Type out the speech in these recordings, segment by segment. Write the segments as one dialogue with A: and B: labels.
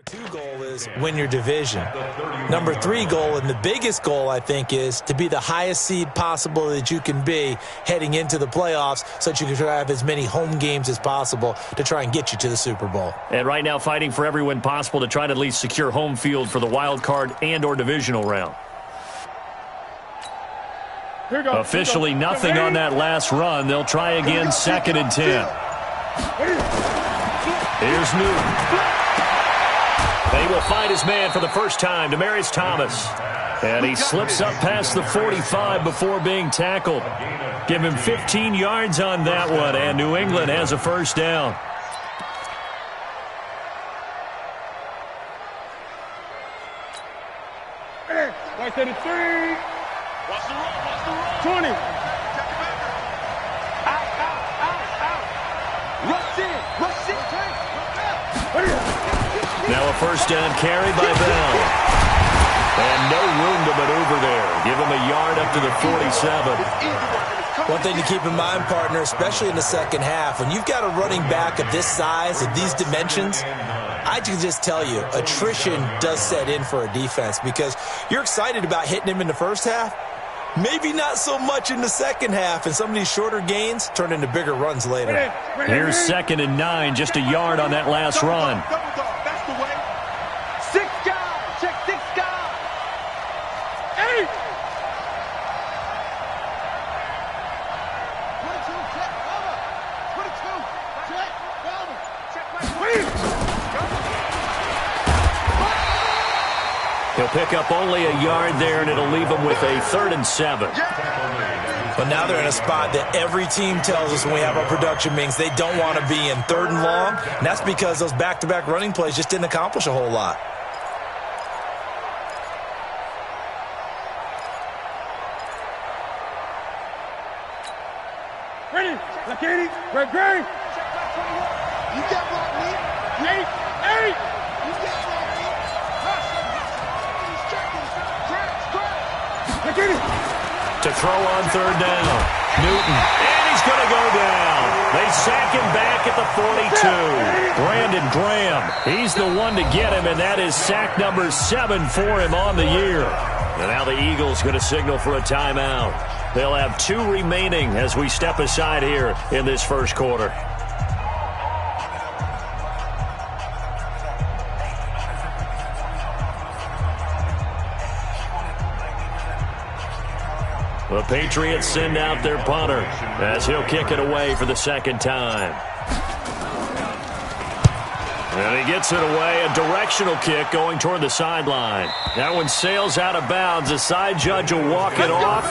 A: Two goal is win your division. Number 3 goal, and the biggest goal, I think, is to be the highest seed possible that you can be heading into the playoffs so that you can try to have as many home games as possible to try and get you to the Super Bowl.
B: And right now fighting for every win possible to try to at least secure home field for the wild card and or divisional round. Officially nothing on that last run. They'll try again, 2nd and 10. Here's Newton. And he will find his man for the first time, Demaryius Thomas. And he slips up past the 45 before being tackled. Give him 15 yards on that one, and New England has a first down.
C: Right to the 3. Watch the run. 20.
B: Now a first down carry by Bell. And no room to maneuver there. Give him a yard up to the 47.
A: One thing to keep in mind, partner, especially in the second half, when you've got a running back of this size, of these dimensions, I can just tell you, attrition does set in for a defense because you're excited about hitting him in the first half. Maybe not so much in the second half, and some of these shorter gains turn into bigger runs later.
B: Here's 2nd and 9, just a yard on that last run.
C: That's the way. 6 guys. Check 6 guys. 8. 22, check cover. 22, check cover. Check right.
B: He'll pick up only a yard there, and it'll leave him with a 3rd and 7.
A: But now they're in a spot that every team tells us when we have our production meetings they don't want to be in, 3rd and long. And that's because those back-to-back running plays just didn't accomplish a whole lot.
C: Ready. Look, 80. Red Gray. You got what, me? 8. You got what, me?
B: To throw on 3rd down. Newton. And he's going to go down. They sack him back at the 42. Brandon Graham. He's the one to get him, and that is sack number 7 for him on the year. And now the Eagles going to signal for a timeout. They'll have 2 remaining as we step aside here in this first quarter. The Patriots send out their punter as he'll kick it away for the 2nd time. And he gets it away, a directional kick going toward the sideline. That one sails out of bounds. The side judge will walk it off.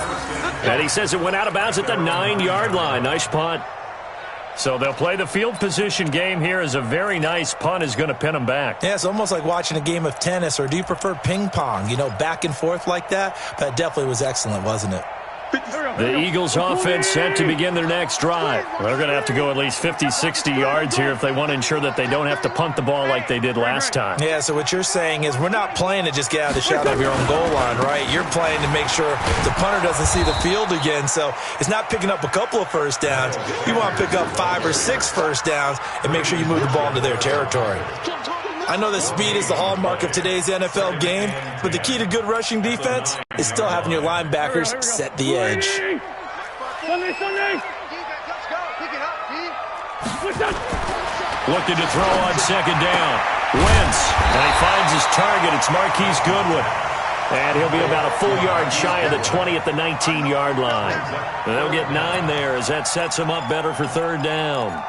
B: And he says it went out of bounds at the 9-yard line. Nice punt. So they'll play the field position game here as a very nice punt is going to pin them back.
A: Yeah, it's almost like watching a game of tennis, or do you prefer ping pong? You know, back and forth like that? That definitely was excellent, wasn't it?
B: The Eagles offense set to begin their next drive. They're going to have to go at least 50, 60 yards here if they want to ensure that they don't have to punt the ball like they did last time.
A: Yeah, so what you're saying is we're not playing to just get out of the shadow of your own goal line, right? You're playing to make sure the punter doesn't see the field again. So it's not picking up a couple of first downs. You want to pick up 5 or 6 first downs and make sure you move the ball into their territory. I know that speed is the hallmark of today's NFL game, but the key to good rushing defense is still having your linebackers set the edge.
C: Sunday.
B: Looking to throw on 2nd down. Wentz, and he finds his target. It's Marquise Goodwin. And he'll be about a full yard shy of the 20 at the 19-yard line. And they'll get 9 there as that sets him up better for 3rd down.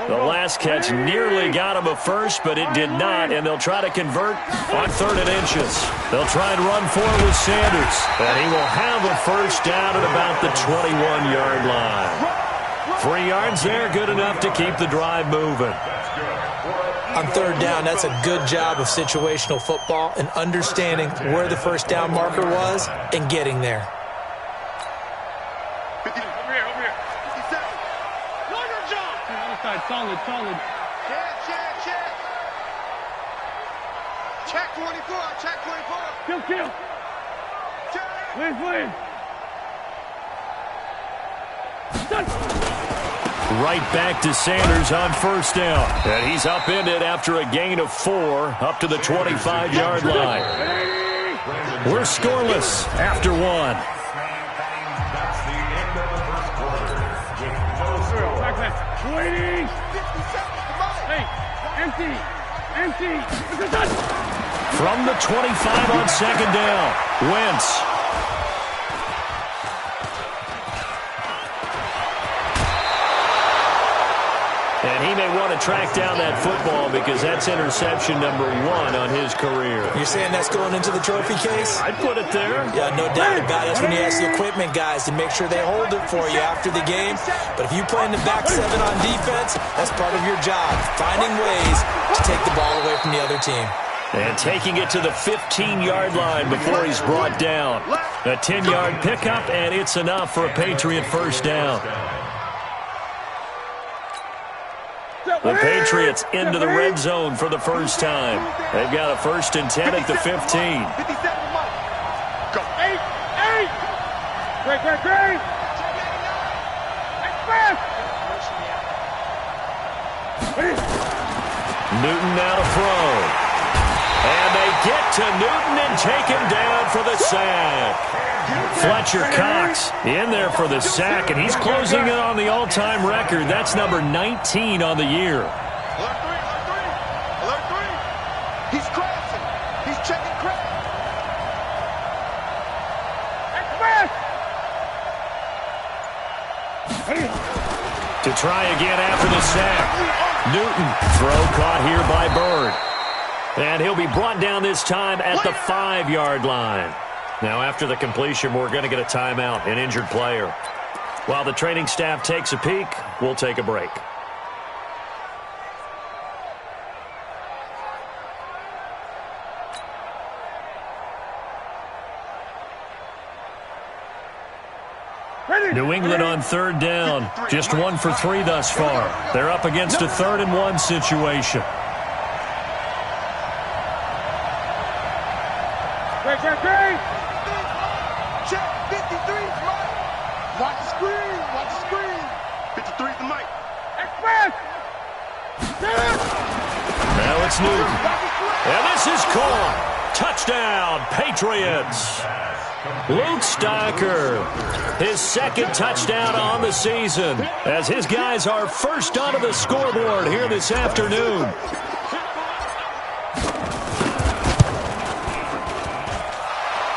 B: The last catch nearly got him a first, but it did not, and they'll try to convert on 3rd and inches. They'll try and run forward with Sanders, and he will have a first down at about the 21-yard line. 3 yards there, good enough to keep the drive moving.
A: On 3rd down, that's a good job of situational football and understanding where the first down marker was and getting there.
C: Solid.
D: Check 24.
C: Kill. Please.
B: Right back to Sanders on first down. And he's upended after a gain of 4 up to the 25-yard line. We're scoreless after 1. From the 25 on second down, Wentz. And he may want to track down that football because that's interception number 1 on his career.
A: You're saying that's going into the trophy case?
B: I'd put it there.
A: Yeah, no doubt about it. That's when you ask the equipment guys to make sure they hold it for you after the game. But if you play in the back 7 on defense, that's part of your job, finding ways to take the ball away from the other team.
B: And taking it to the 15-yard line before he's brought down. A 10-yard pickup, and it's enough for a Patriot first down. The Patriots into the red zone for the first time. They've got a 1st and 10 at the 15.
C: Go. 8. Great. Express.
B: Newton now to throw. And they get to Newton and take him down for the sack. Fletcher Cox in there for the sack, and he's closing in on the all-time record. That's number 19 on the year.
C: Alert 3. He's crashing. He's checking crash.
B: To try again after the sack. Newton, throw caught here by Bird. And he'll be brought down this time at the 5-yard line. Now, after the completion, we're going to get a timeout, an injured player. While the training staff takes a peek, we'll take a break. New England on 3rd down. Just 1 for 3 thus far. They're up against a 3rd and 1 situation.
C: Great. Check 53. Watch the screen. 53 is the mic. Express.
B: Now it's Newton. And this is caught. Touchdown, Patriots. Luke Stocker, his 2nd touchdown on the season, as his guys are first onto the scoreboard here this afternoon.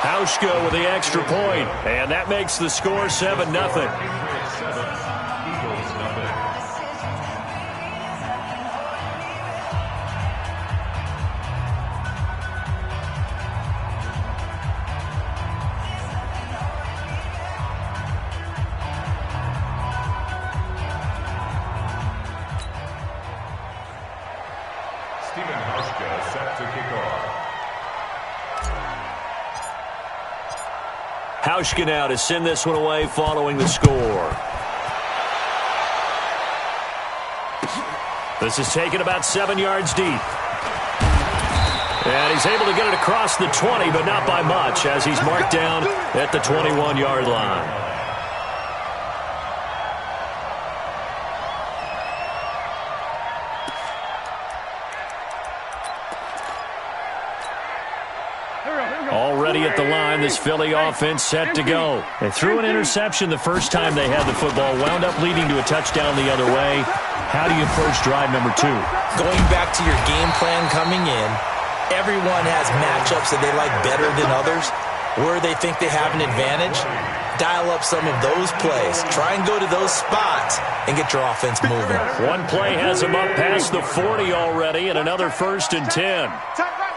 B: Hauschka with the extra point, and that makes the score 7-0.
D: Stephen Hauschka set to kick off.
B: Hauschka now to send this one away following the score. This is taken about 7 yards deep. And he's able to get it across the 20, but not by much, as he's marked down at the 21-yard line. Already at the line, this Philly offense set to go. They threw an interception the first time they had the football, wound up leading to a touchdown the other way. How do you approach drive number 2?
A: Going back to your game plan coming in, everyone has matchups that they like better than others. Where they think they have an advantage, dial up some of those plays. Try and go to those spots and get your offense moving.
B: One play has them up past the 40 already, and another 1st and 10.
C: Tight right.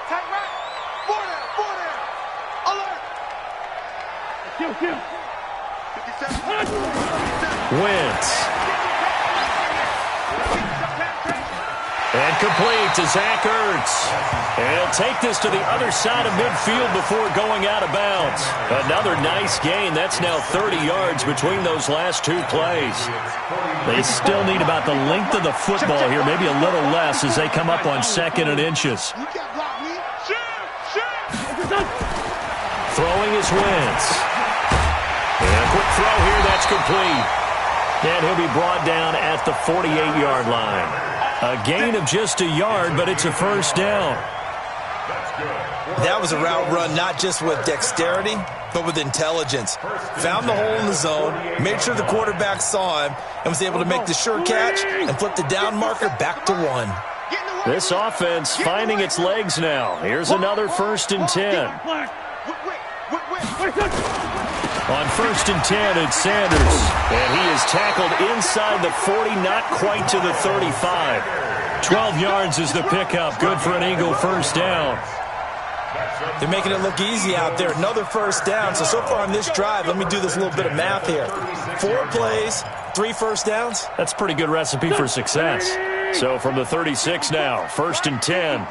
C: 4 down. Alert. Kill. 57.
B: Wentz. And complete to Zach Ertz. And he'll take this to the other side of midfield before going out of bounds. Another nice gain. That's now 30 yards between those last 2 plays. They still need about the length of the football here, maybe a little less as they come up on 2nd and inches. Throwing is Wentz. And a quick throw here, that's complete. And he'll be brought down at the 48-yard line. A gain of just a yard, but it's a first down.
A: That was a route run not just with dexterity, but with intelligence. Found the hole in the zone, made sure the quarterback saw him, and was able to make the sure catch and flip the down marker back to 1.
B: This offense finding its legs now. Here's another 1st and 10. On 1st and 10, it's Sanders. And he is tackled inside the 40, not quite to the 35. 12 yards is the pickup. Good for an Eagle first down.
A: They're making it look easy out there. Another first down. So far on this drive, let me do this little bit of math here. 4 plays, 3 first downs.
B: That's a pretty good recipe for success. So from the 36 now, 1st and 10.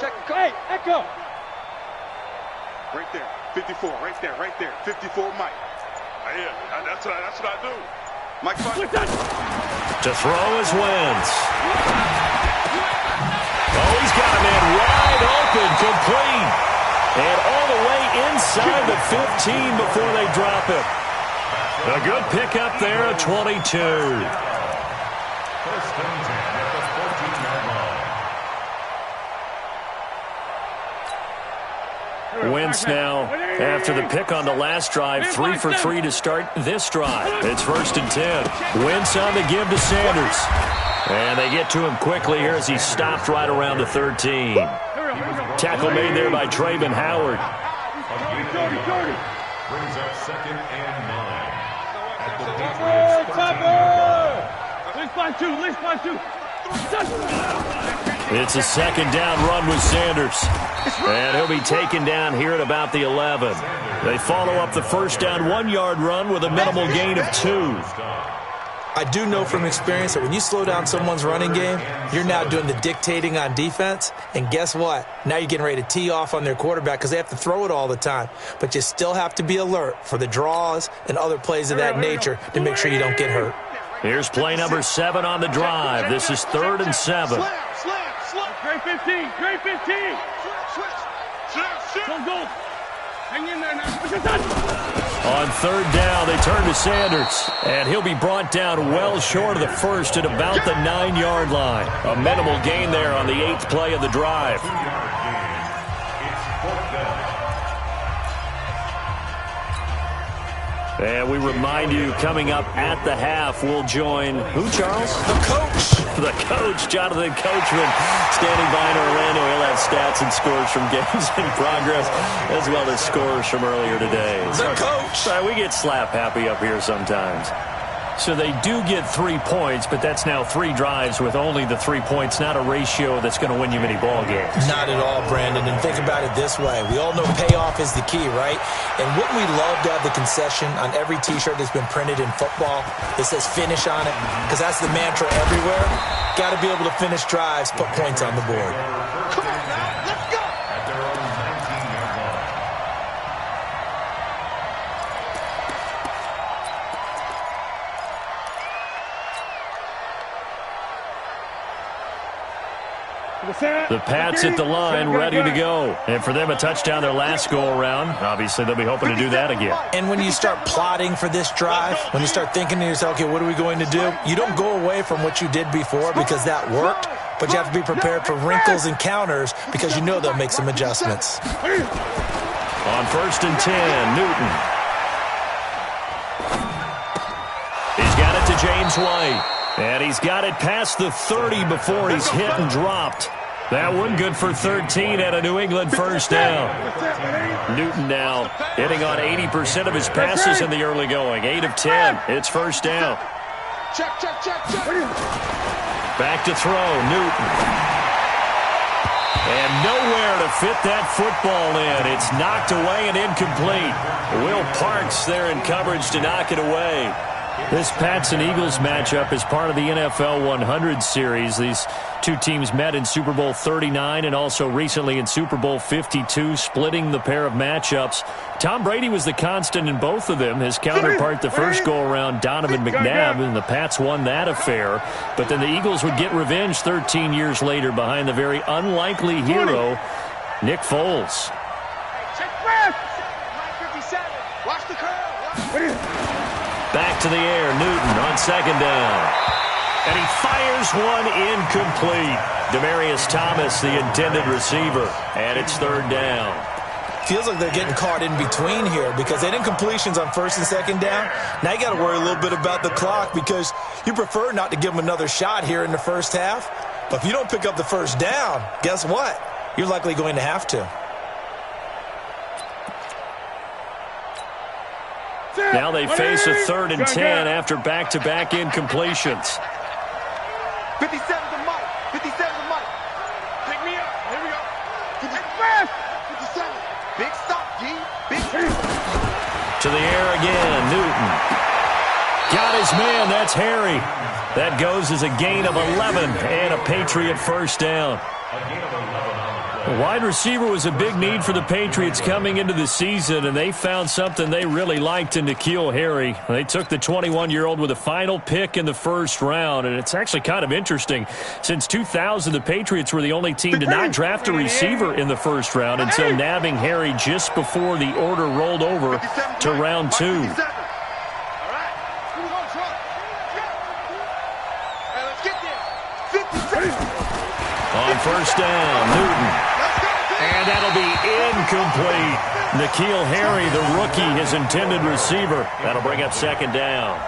C: Check the hey, Echo. Right there, 54, right there, 54, Mike. Yeah, that's what I do. Mike,
B: to throw is Wentz. Oh, he's got a man wide open, complete. And all the way inside the 15 before they drop it. A good pickup there at 22. Wentz now, after the pick on the last drive, 3 for 3 to start this drive. It's 1st and 10. Wentz on the give to Sanders. And they get to him quickly here as he stopped right around the 13. Tackle made there by Trayvon Howard.
D: Brings up 2nd and 9.
B: It's a 2nd down run with Sanders. And he'll be taken down here at about the 11. They follow up the first down 1-yard run with a minimal gain of 2.
A: I do know from experience that when you slow down someone's running game, you're now doing the dictating on defense. And guess what? Now you're getting ready to tee off on their quarterback because they have to throw it all the time. But you still have to be alert for the draws and other plays of that nature to make sure you don't get hurt.
B: Here's play number 7 on the drive. This is 3rd and 7.
C: Great 15, great 15. Go. Hang in there now.
B: On 3rd down, they turn to Sanders. And he'll be brought down well short of the first at about the 9-yard line. A minimal gain there on the 8th play of the drive. And we remind you, coming up at the half, we'll join who, Charles?
A: The coach.
B: The coach, Jonathan Coachman, standing by in Orlando. He'll have stats and scores from games in progress, as well as scores from earlier today.
A: The coach.
B: We get slap happy up here sometimes. So they do get 3 points, but that's now 3 drives with only the 3 points, not a ratio that's going to win you many ball games.
A: Not at all, Brandon. And think about it this way. We all know payoff is the key, right? And wouldn't we love to have the concession on every T-shirt that's been printed in football that says finish on it? Because that's the mantra everywhere. Got to be able to finish drives, put points on the board.
C: Come on now, let's go.
D: At their own 19-yard line.
B: The Pats at the line, ready to go. And for them, a touchdown their last go-around. Obviously, they'll be hoping to do that again.
A: And when you start plotting for this drive, when you start thinking to yourself, okay, what are we going to do? You don't go away from what you did before because that worked, but you have to be prepared for wrinkles and counters because you know they'll make some adjustments.
B: On 1st and 10, Newton. He's got it to James White. And he's got it past the 30 before he's hit and dropped. That one good for 13 and a New England first down. Newton now hitting on 80% of his passes in the early going. 8 of 10. It's first down.
C: Check.
B: Back to throw, Newton. And nowhere to fit that football in. It's knocked away and incomplete. Will Parks there in coverage to knock it away. This Pats and Eagles matchup is part of the NFL 100 series. These two teams met in Super Bowl 39 and also recently in Super Bowl 52, splitting the pair of matchups. Tom Brady was the constant in both of them. His counterpart the first go-around, Donovan McNabb, and the Pats won that affair. But then the Eagles would get revenge 13 years later behind the very unlikely hero, Nick Foles.
C: Watch the curl.
B: Back to the air, Newton on second down. And he fires one incomplete. Demaryius Thomas, the intended receiver. And it's third down.
A: Feels like they're getting caught in between here because they didn't completions on first and second down. Now you got to worry a little bit about the clock because you prefer not to give them another shot here in the first half. But if you don't pick up the first down, guess what? You're likely going to have to.
B: Now they face a 3rd and 10 after back-to-back incompletions.
C: 57 to Mike. 57 to Mike. Pick me up. Here we go. 57. Big stop, G. Big.
B: To the air again, Newton. Got his man. That's Harry. That goes as a gain of 11 and a Patriot first down. The wide receiver was a big need for the Patriots coming into the season, and they found something they really liked in N'Keal Harry. They took the 21-year-old with a final pick in the first round, and it's actually kind of interesting. Since 2000, the Patriots were the only team to not draft a receiver in the first round until nabbing Harry just before the order rolled over to round 2. On first down, Newton. And that'll be incomplete. N'Keal Harry, the rookie, his intended receiver. That'll bring up second down.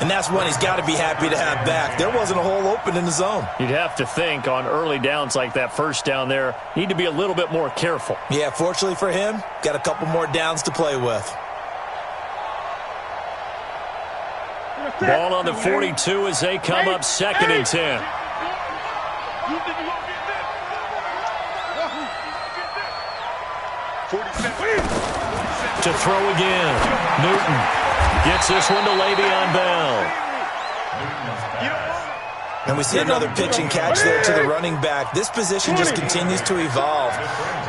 A: And that's one he's got to be happy to have back. There wasn't a hole open in the zone.
B: You'd have to think on early downs like that first down there, need to be a little bit more careful.
A: Yeah, fortunately for him, got a couple more downs to play with.
B: Ball on the 42 as they come up 2nd and 10. To throw again. Newton gets this one to Le'Veon Bell.
A: And we see another pitch and catch there to the running back. This position just continues to evolve.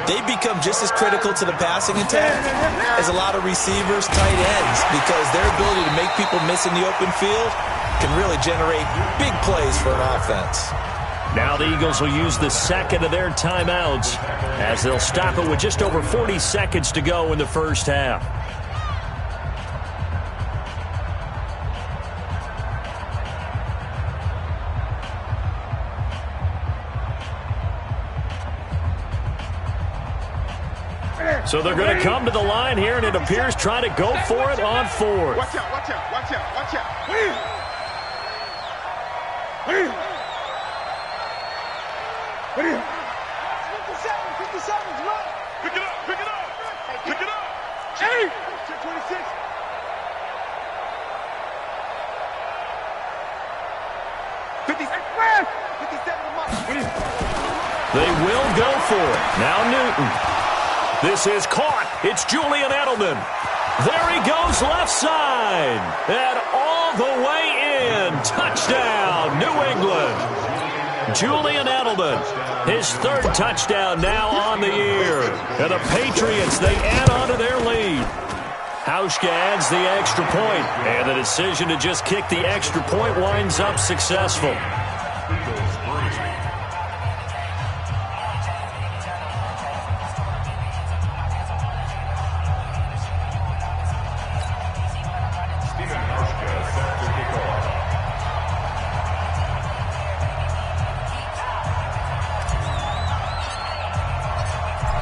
A: They become just as critical to the passing attack as a lot of receivers, tight ends, because their ability to make people miss in the open field can really generate big plays for an offense.
B: Now the Eagles will use the second of their timeouts as they'll stop it with just over 40 seconds to go in the first half. So they're going to come to the line here, and it appears trying to go for it on 4th.
C: Watch out, watch out, watch out, watch out. What are you? 57's right. Pick it up, pick it up. Pick it up. Hey! 26.
B: They will go for it. Now Newton. This is caught. It's Julian Edelman. There he goes left side. And all the way in. Touchdown, New England. Julian Edelman, his 3rd touchdown now on the year. And the Patriots, they add on to their lead. Hauschka adds the extra point, and the decision to just kick the extra point winds up successful.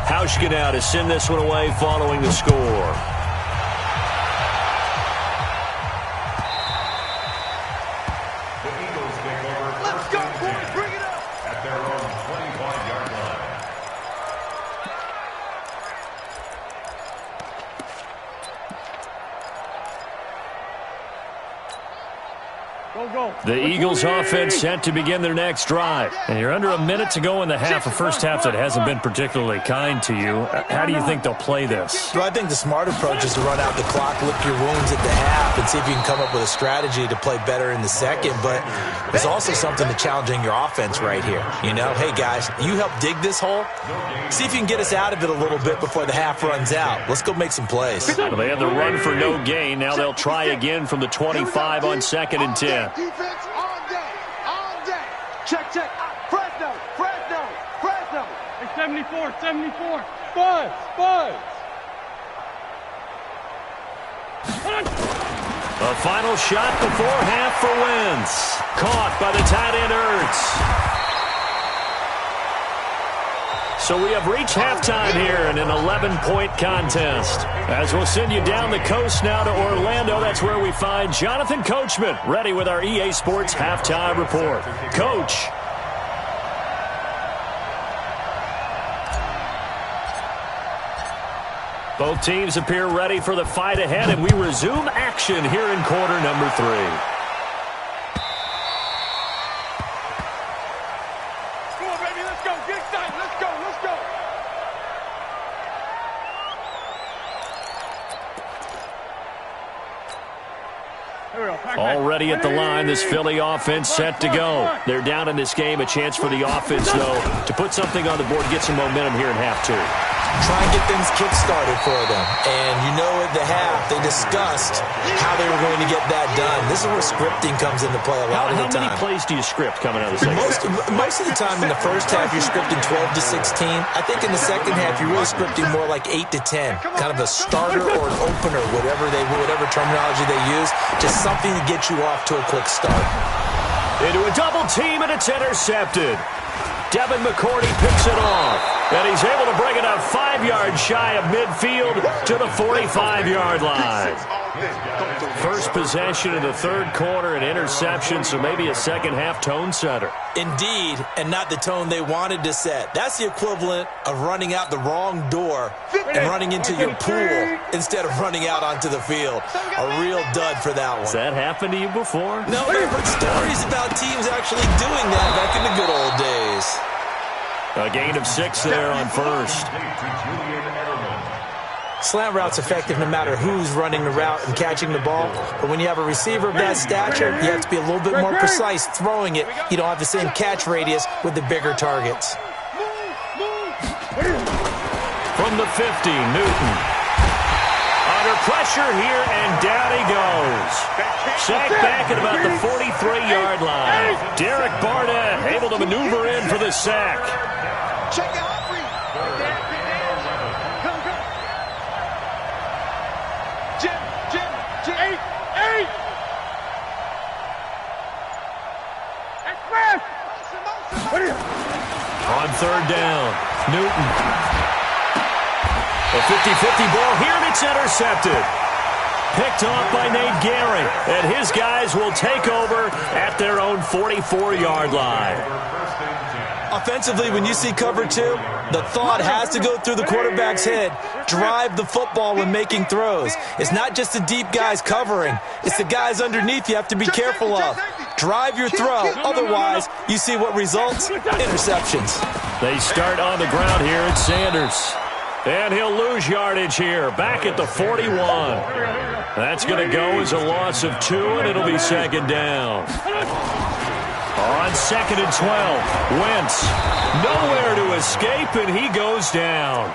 B: Hauschka now to send this one away following the score.
D: The Eagles take over.
C: Let's go, boys. Bring it up.
D: At their own 25-yard line.
B: The Eagles offense set to begin their next drive. And you're under a minute to go in the half, a first half that hasn't been particularly kind to you. How do you think they'll play this?
A: Well, I think the smart approach is to run out the clock, lick your wounds at the half, and see if you can come up with a strategy to play better in the second. But there's also something to challenging your offense right here. You know, hey, guys, you help dig this hole. See if you can get us out of it a little bit before the half runs out. Let's go make some plays.
B: Well, they had the run for no gain. Now they'll try again from the 25 on 2nd and 10.
C: Defense all day. All day. Check, check. Fresno. Fresno. Fresno.
E: Hey, 74. 74. Buzz. Buzz.
B: A final shot before half for Wentz. Caught by the tight end Ertz. So we have reached halftime here in an 11-point contest. As we'll send you down the coast now to Orlando, that's where we find Jonathan Coachman, ready with our EA Sports Halftime Report. Coach. Both teams appear ready for the fight ahead, and we resume action here in quarter number 3. Already at the line, this Philly offense set to go. They're down in this game. A chance for the offense, though, to put something on the board, get some momentum here in half 2.
A: Try and get things kick-started for them. And you know at the half, they discussed how they were going to get that done. This is where scripting comes into play a lot of the time.
B: How many plays do you script coming out of the second?
A: Most of the time in the first half, you're scripting 12 to 16. I think in the second half, you're really scripting more like 8 to 10. Kind of a starter or an opener, whatever terminology they use. Just something to get you off to a quick start.
B: Into a double team, and it's intercepted. Devin McCourty picks it off, and he's able to bring it up 5 yards shy of midfield to the 45-yard line. First possession of the third quarter, an interception, so maybe a second-half tone setter.
A: Indeed, and not the tone they wanted to set. That's the equivalent of running out the wrong door and running into your pool instead of running out onto the field. A real dud for that one.
B: Has that happened to you before?
A: No, I've heard stories about teams actually doing that back in the good old days.
B: A gain of 6 there on first.
A: Slant route's effective no matter who's running the route and catching the ball. But when you have a receiver of that stature, you have to be a little bit more precise throwing it. You don't have the same catch radius with the bigger targets.
B: From the 50, Newton. Under pressure here, and down he goes. Sacked back at about the 43-yard line. Derek Barnett able to maneuver in for the sack.
C: Check it out, Reed. Come. Jim. 8. Express.
B: On third down, Newton. A 50-50 ball here, and it's intercepted. Picked off by Nate Gehring, and his guys will take over at their own 44-yard line.
A: Offensively, when you see cover 2, the thought has to go through the quarterback's head. Drive the football when making throws. It's not just the deep guys covering. It's the guys underneath you have to be careful of. Drive your throw. Otherwise, you see what results? Interceptions.
B: They start on the ground here at Sanders. And he'll lose yardage here, back at the 41. That's going to go as a loss of 2, and it'll be second down. On 2nd and 12, Wentz nowhere to escape, and he goes down.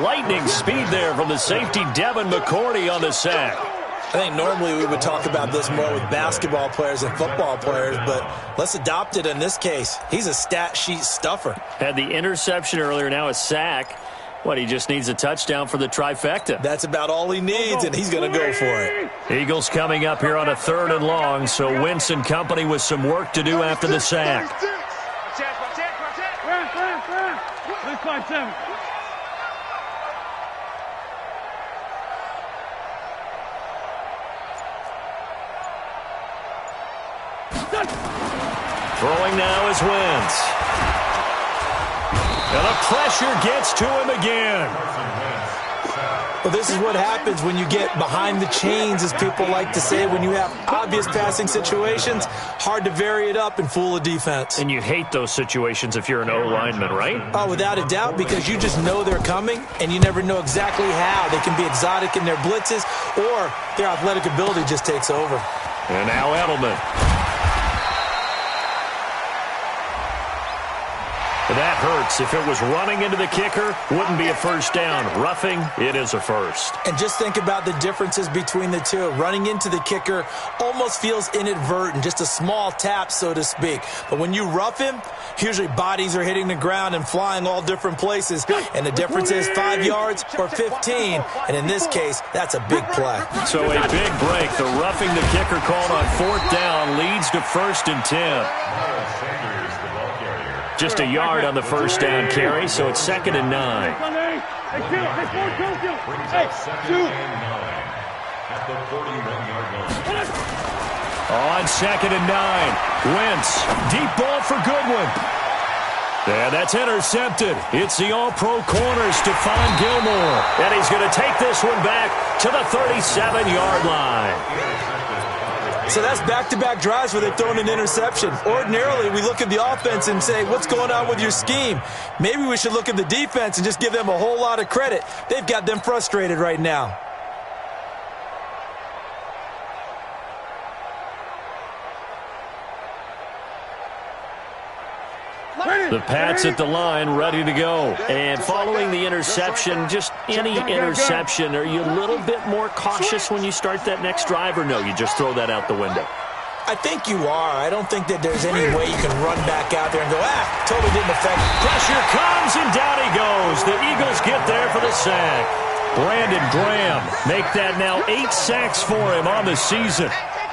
B: Lightning speed there from the safety, Devin McCourty, on the sack.
A: I think normally we would talk about this more with basketball players and football players, but let's adopt it in this case. He's a stat sheet stuffer.
B: Had the interception earlier, now a sack. What, he just needs a touchdown for the trifecta.
A: That's about all he needs, and he's going to go for it.
B: Eagles coming up here on a 3rd and long, so Wentz and company with some work to do after the sack. Throwing now is Wentz. And the pressure gets to him again.
A: Well, this is what happens when you get behind the chains, as people like to say. When you have obvious passing situations, hard to vary it up and fool a defense.
B: And you hate those situations if you're an O-lineman, right?
A: Oh, without a doubt, because you just know they're coming, and you never know exactly how. They can be exotic in their blitzes, or their athletic ability just takes over.
B: And now Edelman. That hurts. If it was running into the kicker, wouldn't be a first down. Roughing, it is a first.
A: And just think about the differences between the two. Running into the kicker almost feels inadvertent, just a small tap, so to speak. But when you rough him, usually bodies are hitting the ground and flying all different places. And the difference is 5 yards or 15. And in this case, that's a big play.
B: So a big break. The roughing the kicker called on 4th down leads to 1st and 10. Just a yard on the first down carry, so it's 2nd and 9. On 2nd and 9, Wentz, deep ball for Goodwin. And that's intercepted. It's the all-pro corner, Stephon Gilmore. And he's going to take this one back to the 37-yard line.
A: So that's back-to-back drives where they've thrown an interception. Ordinarily, we look at the offense and say, what's going on with your scheme? Maybe we should look at the defense and just give them a whole lot of credit. They've got them frustrated right now.
B: The Pats at the line, ready to go. And following the interception, just any interception, are you a little bit more cautious when you start that next drive, or no, you just throw that out the window?
A: I think you are. I don't think that there's any way you can run back out there and go, totally didn't affect it.
B: Pressure comes, and down he goes. The Eagles get there for the sack. Brandon Graham make that now 8 sacks for him on the season.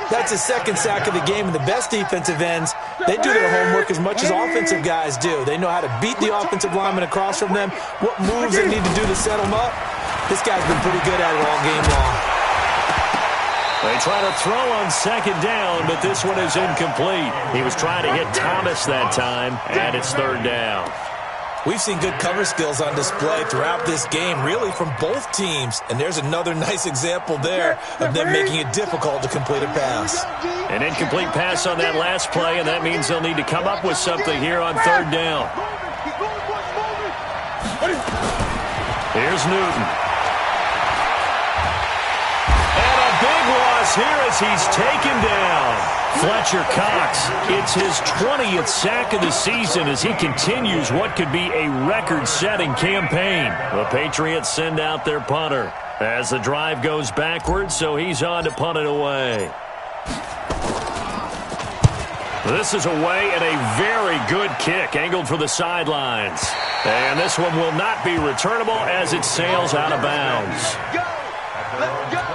A: That's his 2nd sack of the game, and the best defensive ends, they do their homework as much as offensive guys do. They know how to beat the offensive lineman across from them, what moves they need to do to set them up. This guy's been pretty good at it all game long.
B: They try to throw on 2nd down, but this one is incomplete. He was trying to hit Thomas that time, and it's 3rd down.
A: We've seen good cover skills on display throughout this game, really from both teams. And there's another nice example there of them making it difficult to complete a pass.
B: An incomplete pass on that last play, and that means they'll need to come up with something here on 3rd down. Here's Newton. And a big loss here as he's taken down. Fletcher Cox, it's his 20th sack of the season as he continues what could be a record-setting campaign. The Patriots send out their punter as the drive goes backwards, so he's on to punt it away. This is away and a very good kick angled for the sidelines. And this one will not be returnable as it sails out of bounds.
C: Let's go.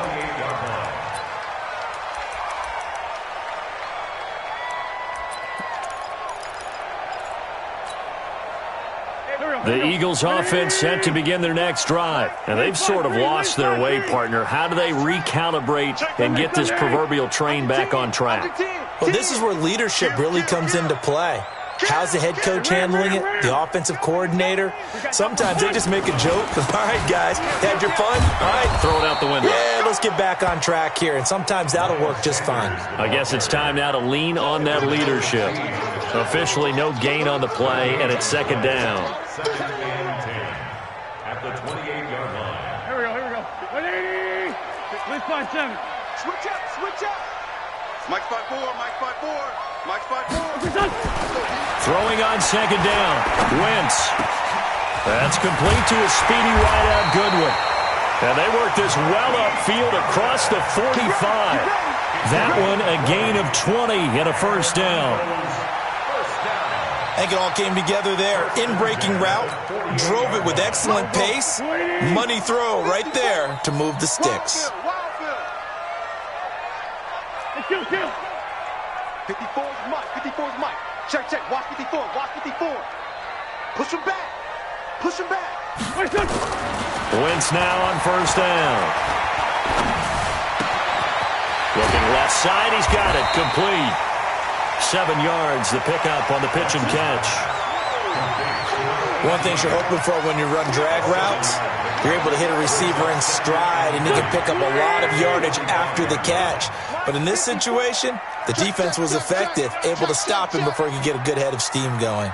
B: The Eagles offense set to begin their next drive. And they've sort of lost their way, partner. How do they recalibrate and get this proverbial train back on track?
A: Well, this is where leadership really comes into play. How's the head coach handling it? The offensive coordinator? Sometimes they just make a joke. All right, guys, had your fun? All right.
B: Throw it out the window.
A: Yeah, let's get back on track here. And sometimes that'll work just fine.
B: I guess it's time now to lean on that leadership. Officially no gain on the play, and it's 2nd down.
D: At the 28-yard line.
E: Here we go. 180. Let's find 7.
C: Switch up. Mike 5-4, Mike 5-4, Mike 5-4.
B: Throwing on 2nd down. Wentz. That's complete to a speedy wideout Goodwin. And they work this well upfield across the 45. That one a gain of 20 and a 1st down.
A: I think it all came together there. In-breaking route, drove it with excellent pace. Money throw right there to move the sticks.
E: Kill.
C: 54 is Mike. Check. Watch 54. Push him back.
B: Wentz now on 1st down. Looking left side, he's got it. Complete. 7 yards, the pickup on the pitch and catch.
A: One thing you're hoping for when you run drag routes, you're able to hit a receiver in stride, and he can pick up a lot of yardage after the catch. But in this situation, the defense was effective, able to stop him before he could get a good head of steam going.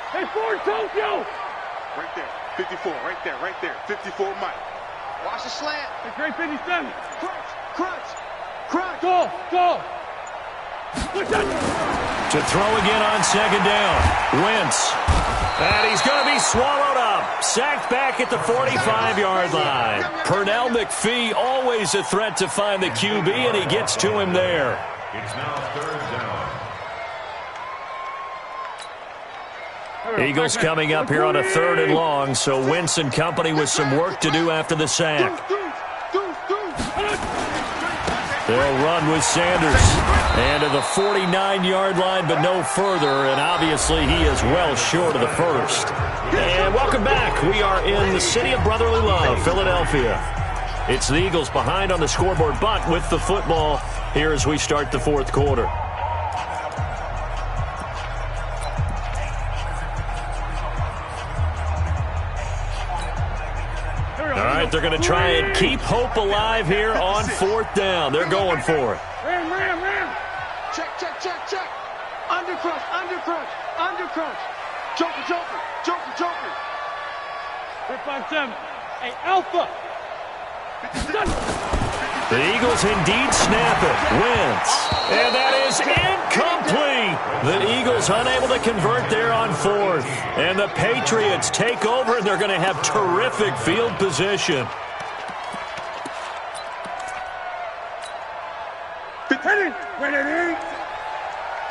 E: Hey, Ford, Tokyo!
C: Right there. 54, right there. 54, Mike. Watch the slant.
E: Hey, great 57.
C: Crunch.
E: Go.
B: To throw again on second down. Wentz. And he's going to be swallowed up. Sacked back at the 45-yard line. Pernell McPhee, always a threat to find the QB, and he gets to him there.
D: It's now third down.
B: Eagles coming up here on a 3rd and long, so Wentz and company with some work to do after the sack. They'll run with Sanders. And to the 49-yard line, but no further. And obviously, he is well short of the first. And welcome back. We are in the city of brotherly love, Philadelphia. It's the Eagles behind on the scoreboard, but with the football here as we start the 4th quarter. All right, they're going to try and keep hope alive here on 4th down. They're going for it.
E: Ram.
C: Check. Undercrunch. Joker.
E: 357. Hey, Alpha.
B: The Eagles indeed snap it. Wentz. And that is incomplete. The Eagles unable to convert there on 4th. And the Patriots take over, and they're going to have terrific field position.
E: Ready.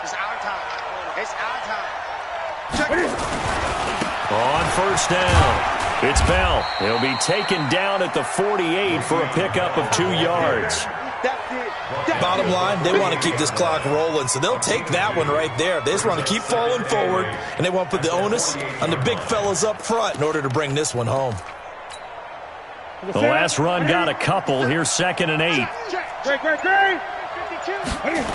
C: It's our time. Check it.
B: On 1st down, it's Bell. He'll be taken down at the 48 for a pickup of 2 yards.
C: That's it.
A: Bottom line, they want to keep this clock rolling, so they'll take that one right there. They just want to keep falling forward, and they want to put the onus on the big fellas up front in order to bring this one home.
B: The last run got a couple. Here's 2nd and 8.
E: Great.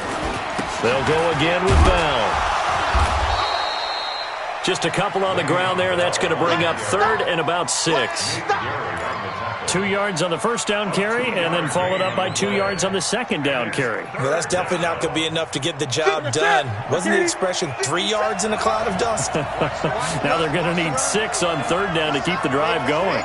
B: They'll go again with Bell. Just a couple on the ground there. That's going to bring up 3rd and about 6. 2 yards on the 1st down carry, and then followed up by 2 yards on the 2nd down carry.
A: Well, that's definitely not going to be enough to get the job done. Wasn't the expression 3 yards in a cloud of dust?
B: Now they're going to need 6 on 3rd down to keep the drive going.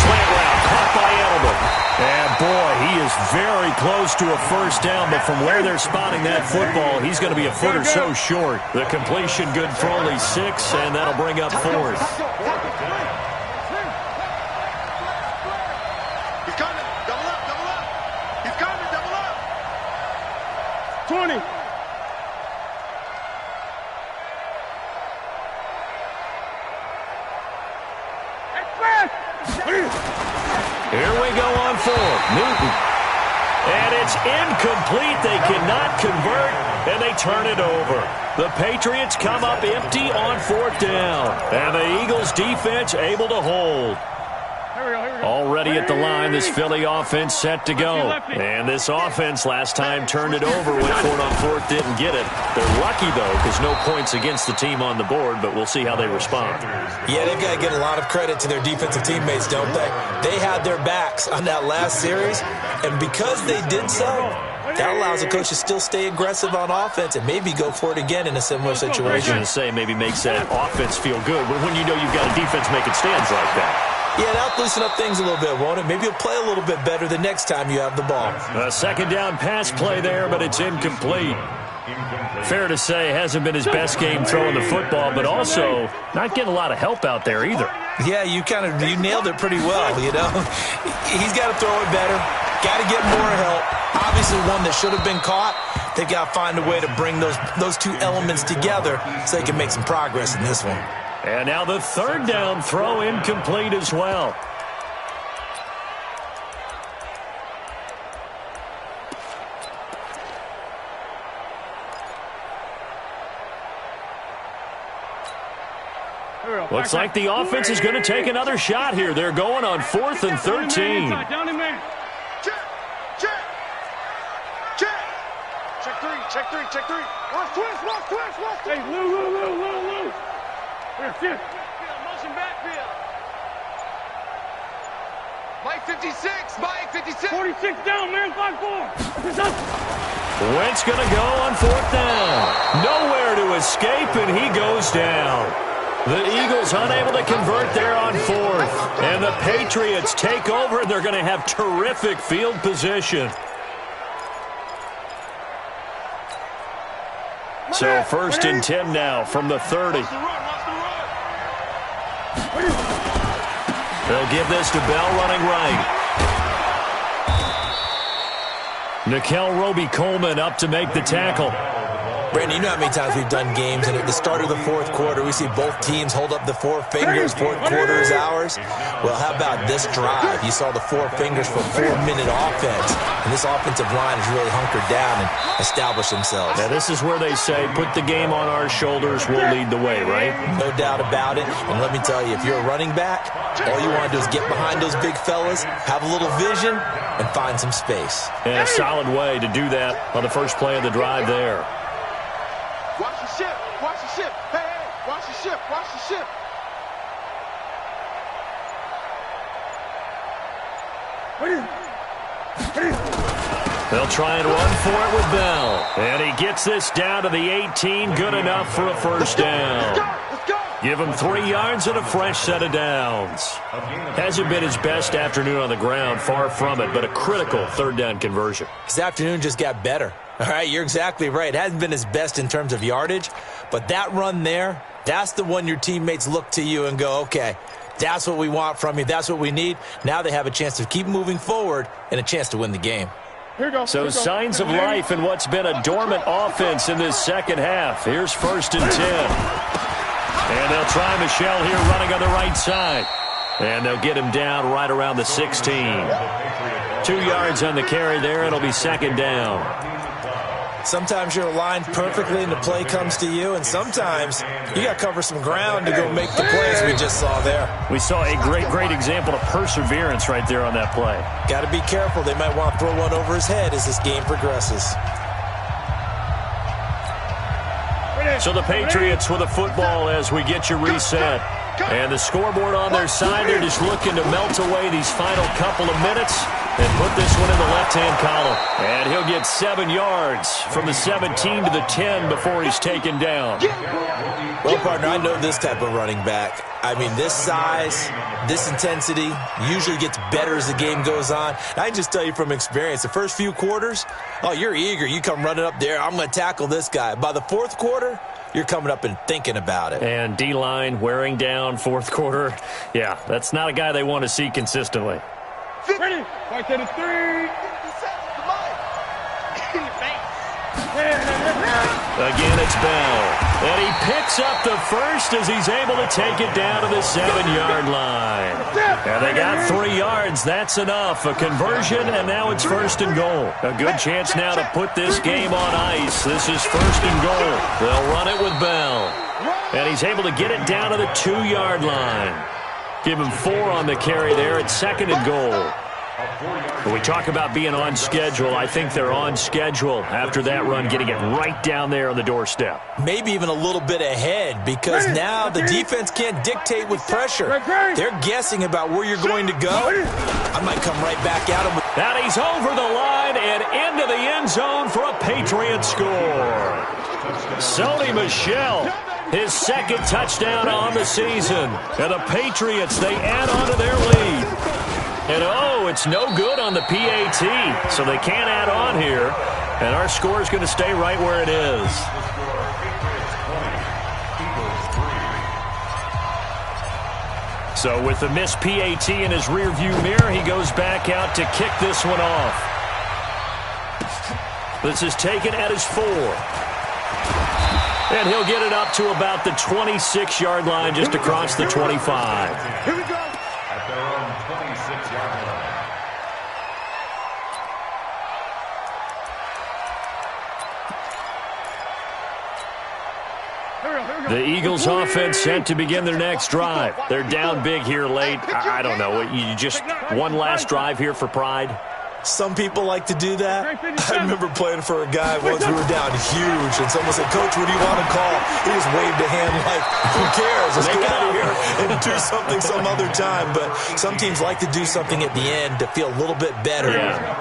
B: Slant route caught by Edelman. And boy, he is very close to a 1st down, but from where they're spotting that football, he's going to be a foot or so short. The completion good for only 6, and that'll bring up 4th.
C: He's coming. Double up. He's coming. Double up.
E: 20.
B: Here we go on 4th. Newton. And it's incomplete. They cannot convert, and they turn it over. The Patriots come up empty on 4th down. And the Eagles defense able to hold. Already at the line, this Philly offense set to go. And this offense last time turned it over, went for it on 4th, didn't get it. They're lucky, though, because no points against the team on the board, but we'll see how they respond.
A: Yeah, they've got to get a lot of credit to their defensive teammates, don't they? They had their backs on that last series, and because they did so, that allows a coach to still stay aggressive on offense and maybe go for it again in a similar situation.
B: I was going to say maybe makes that offense feel good, but when you know you've got a defense making stands like that.
A: Yeah, that'll loosen up things a little bit, won't it? Maybe you'll play a little bit better the next time you have the ball.
B: A 2nd down pass play there, but it's incomplete. Fair to say, hasn't been his best game throwing the football, but also not getting a lot of help out there either.
A: Yeah, you nailed it pretty well, you know. He's got to throw it better, got to get more help. Obviously one that should have been caught. They've got to find a way to bring those two elements together so they can make some progress in this one.
B: And now the 3rd down throw incomplete as well. Looks like the offense is going to take another shot here. They're going on 4th and 13.
C: Check three, check three, check three. Watch twist, watch twist, watch twist.
E: Hey, Lou. Here, sit.
C: Motion backfield. Mike 56, Mike 56.
E: 46 down, man, 5-4.
B: Wentz going to go on 4th down. Nowhere to escape, and he goes down. The Eagles unable to convert there on 4th. And the Patriots take over, and they're going to have terrific field position. So 1st and 10 now from the 30. They'll give this to Bell running right. Nickel Roby-Coleman up to make the tackle.
A: Brandon, you know how many times we've done games, and at the start of the 4th quarter, we see both teams hold up the 4 fingers, 4th quarter is ours. Well, how about this drive? You saw the 4 fingers for 4-minute offense, and this offensive line has really hunkered down and established themselves.
B: Now, this is where they say, put the game on our shoulders, we'll lead the way, right?
A: No doubt about it, and let me tell you, if you're a running back, all you want to do is get behind those big fellas, have a little vision, and find some space.
B: And a solid way to do that on the first play of the drive there.
C: Watch the ship, watch the ship. Hey, watch the ship, watch the ship.
B: They'll try and run for it with Bell. And he gets this down to the 18. Good enough for a first down.
C: Let's go.
B: Give him 3 yards and a fresh set of downs. Hasn't been his best afternoon on the ground, far from it, but a critical 3rd down conversion.
A: His afternoon just got better. All right, you're exactly right. It hasn't been his best in terms of yardage, but that run there, that's the one your teammates look to you and go, okay, that's what we want from you. That's what we need. Now they have a chance to keep moving forward and a chance to win the game.
B: So signs of life in what's been a dormant offense in this second half. Here's 1st and 10. And they'll try Michel here running on the right side. And they'll get him down right around the 16. 2 yards on the carry there. It'll be 2nd down.
A: Sometimes you're aligned perfectly and the play comes to you, and sometimes you got to cover some ground to go make the plays we just saw there.
B: We saw a great example of perseverance right there on that play.
A: Got to be careful. They might want to throw one over his head as this game progresses.
B: So the Patriots with a football as we get you reset. And the scoreboard on their side, they're just looking to melt away these final couple of minutes and put this one in the left-hand column. And he'll get 7 yards from the 17 to the 10 before he's taken down.
A: Well, partner, I know this type of running back. I mean, this size, this intensity usually gets better as the game goes on. I can just tell you from experience, the first few quarters, oh, you're eager. You come running up there, I'm going to tackle this guy. By the 4th quarter, you're coming up and thinking about it.
B: And D-line wearing down 4th quarter. Yeah, that's not a guy they want to see consistently.
E: Ready? Fight to the 3.
B: Again, it's Bell. And he picks up the first as he's able to take it down to the 7-yard line. And they got 3 yards. That's enough. A conversion, and now it's 1st and goal. A good chance now to put this game on ice. This is 1st and goal. They'll run it with Bell. And he's able to get it down to the 2-yard line. Give him 4 on the carry there at 2nd and goal. When we talk about being on schedule, I think they're on schedule after that run, getting it right down there on the doorstep.
A: Maybe even a little bit ahead, because now the defense can't dictate with pressure. They're guessing about where you're going to go. I might come right back at him.
B: And he's over the line and into the end zone for a Patriot score. Sony Michel, his 2nd touchdown on the season. And the Patriots, they add on to their lead. And, oh, it's no good on the PAT, so they can't add on here. And our score is going to stay right where it is. So with the missed PAT in his rearview mirror, he goes back out to kick this one off. This is taken at his 4. And he'll get it up to about the 26-yard line, just across the 25.
C: Here we go.
D: At their own 26-yard line.
B: The Eagles offense set to begin their next drive. They're down big here late. I don't know. You just one last drive here for pride?
A: Some people like to do that. I remember playing for a guy once. We were down huge, and someone said, "Coach, what do you want to call?" He just waved a hand like, "Who cares? Let's get out of here and do something some other time." But some teams like to do something at the end to feel a little bit better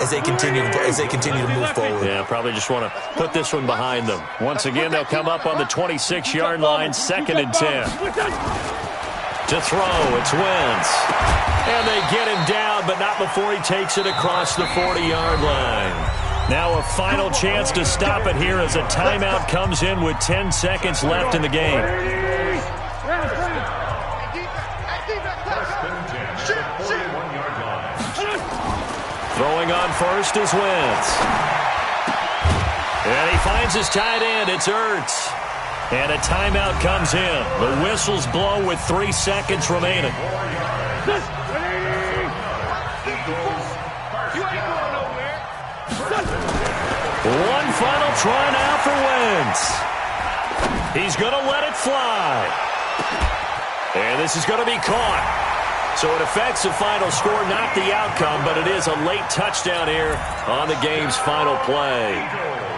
A: as they continue to move forward.
B: Yeah, probably just want to put this one behind them. Once again, they'll come up on the 26-yard line, 2nd and 10. To throw, it's Wentz. And they get him down, but not before he takes it across the 40-yard line. Now a final chance to stop it here as a timeout comes in with 10 seconds left in the game. Throwing on first is Wentz. And he finds his tight end. It's Ertz. And a timeout comes in. The whistles blow with 3 seconds remaining. One final try now for Wentz. He's going to let it fly. And this is going to be caught. So it affects the final score, not the outcome, but it is a late touchdown here on the game's final play.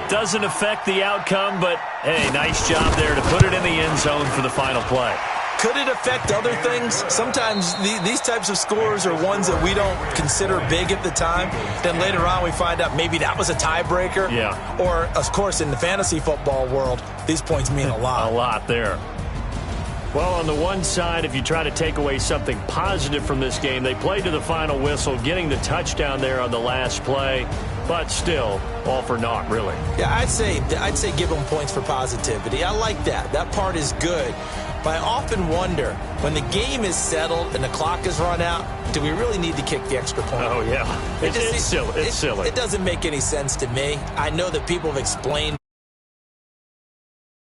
B: Doesn't affect the outcome, but, hey, nice job there to put it in the end zone for the final play.
A: Could it affect other things? Sometimes these types of scores are ones that we don't consider big at the time. Then later on we find out maybe that was a tiebreaker.
B: Yeah.
A: Or, of course, in the fantasy football world, these points mean a lot.
B: A lot there. Well, on the one side, if you try to take away something positive from this game, they played to the final whistle, getting the touchdown there on the last play. But still, all for naught, really.
A: Yeah, I'd say give them points for positivity. I like that. That part is good. But I often wonder, when the game is settled and the clock is run out, do we really need to kick the extra point?
B: Oh, yeah. It's silly. It's silly.
A: It doesn't make any sense to me. I know that people have explained